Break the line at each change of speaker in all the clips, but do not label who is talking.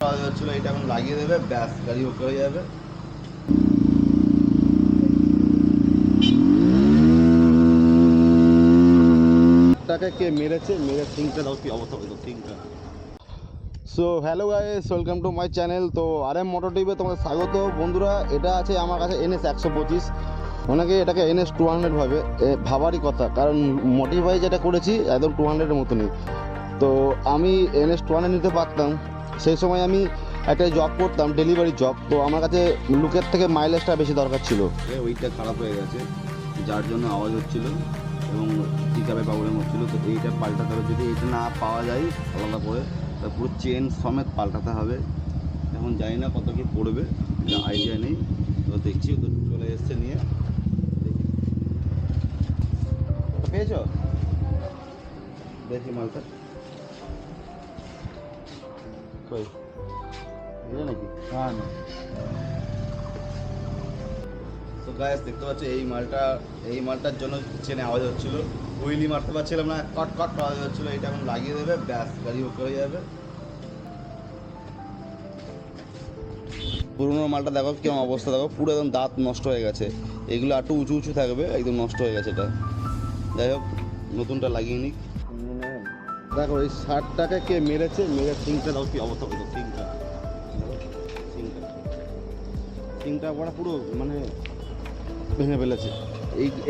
ছিল এটা এখন লাগিয়ে দেবে, ব্যাস গাড়ি ওকে হয়ে যাবে। টাকা কে মেরেছে, মেরে সিংটা দাও, কি অবস্থা হতো সিংটা। So hello guys, welcome to my channel. তো RM মোটর টিভিতে তোমাদের স্বাগত বন্ধুরা। এটা আছে আমার কাছে NS 125, অনেকে এটাকে NS 200 ভাবে, ভাবারই কথা, কারণ মডিফাই যেটা করেছি একদম 200-এর মতনই। তো আমি NS 200 নিতে পারতাম, সেই সময় আমি একটা জব করতাম, ডেলিভারি জব। তো আমার কাছে লুকের থেকে মাইলেজটা বেশি দরকার ছিল। ওইটা খারাপ হয়ে গেছে, যার জন্য আওয়াজ হচ্ছিল এবং পিকআপে প্রবলেম হচ্ছিলো। তো এইটা পাল্টাতে হবে, যদি এইটা না পাওয়া যায় আলাদা করে, তা পুরো চেন সমেত পাল্টাতে হবে। এখন জানি না কত কি পড়বে, আইডিয়া নেই। তো দেখছি তো চলে এসছে নিয়ে, দেখি পেয়েছ, দেখি মালটা কই নাকি। হ্যাঁ না, তো গাইস দেখতে পাচ্ছ এই মালটার জন্য চেনে আওয়াজ হচ্ছিল, হুইলি মারতে পারছিলাম না, কট কট আওয়াজ হচ্ছিল। এটা এখন লাগিয়ে দেবে, ব্যাস গাড়ি ওকে হয়ে যাবে। পুরোনো মালটা দেখো কেমন অবস্থা, দেখো পুরো একদম দাঁত নষ্ট হয়ে গেছে। এগুলো একটু উঁচু উঁচু থাকবে, একদম নষ্ট হয়ে গেছে এটা। যাই হোক, নতুনটা লাগিয়ে নিক। দেখো এই 60 টাকা কে মেরেছে, মেরে সিংটা দাও, কি অবস্থা হতো সিংটা। সিংটা পড়া পুরো মানে ভেঙে ফেলেছে।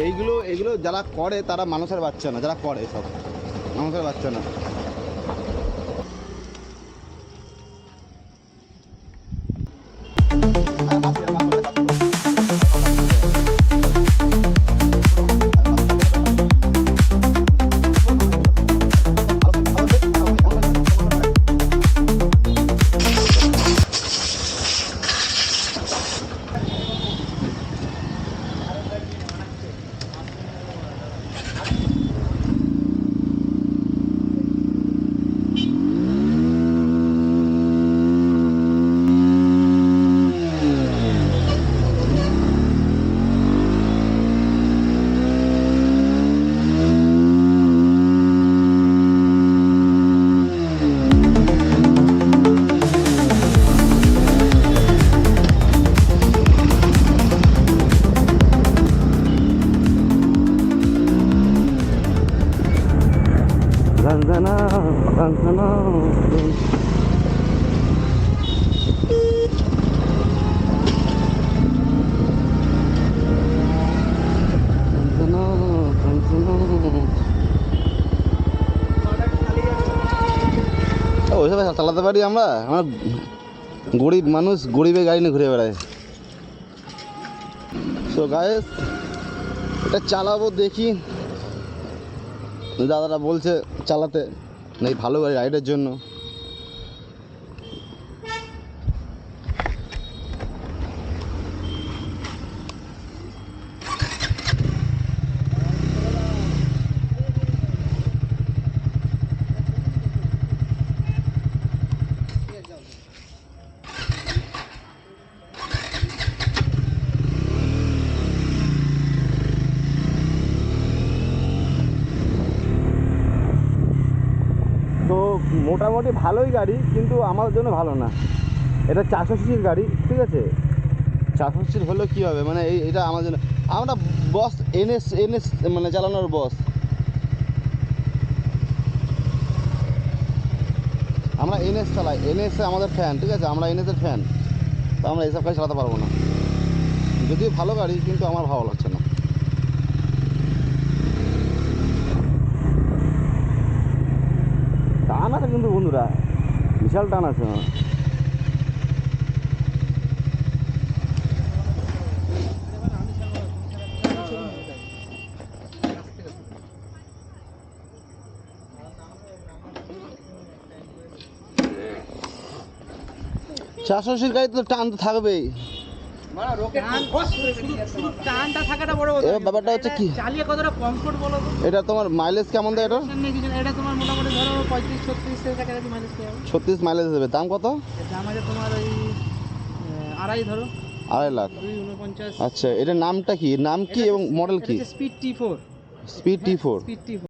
এইগুলো যারা করে তারা মানুষের বাচ্চা না, যারা করে সব মানুষের বাচ্চা না। Ranzana, Ranzana. ওইসব চালাতে পারি আমরা গরিব মানুষ, গরিবের গাড়ি নিয়ে ঘুরে বেড়ায়। সো গাইস, এটা চালাবো, দেখি। দাদারা বলছে চালাতে, এই ভালো গাড়ি রাইডের জন্য। তো মোটামুটি ভালোই গাড়ি, কিন্তু আমার জন্য ভালো না। এটা 400 সিসির গাড়ি, ঠিক আছে। 400 সিসির হলেও কী হবে, মানে এটা আমার জন্য, আমরা বস NS মানে চালানোর বস, আমরা NS চালাই, NS আমাদের ফ্যান, ঠিক আছে। আমরা NS এর ফ্যান, তো আমরা এইসব গাড়ি চালাতে পারবো না। যদিও ভালো গাড়ি, কিন্তু আমার ভালো লাগছে না। টান আছে কিন্তু বন্ধুরা, বিশাল টান আছে। 400 সিসির গাড়ি তো টান তো থাকবেই। ব্যাপারটা হচ্ছে কি,
চালিয়ে কতটা কমফোর্ট বলো তো।
এটা তোমার মাইলেজ কেমন দেয়?
এটা তোমার মোটামুটি ধরো 35-36 কাছাকাছি মাইলেজ দেবে।
36 মাইলেজ দেবে। দাম কত?
দাম আছে তোমার ওই আড়াই, ধরো
2.5 লাখ।
249।
আচ্ছা, এটার নামটা কি, নাম কি এবং মডেল কি?
Speed T4।
Speed T4।
Speed T4।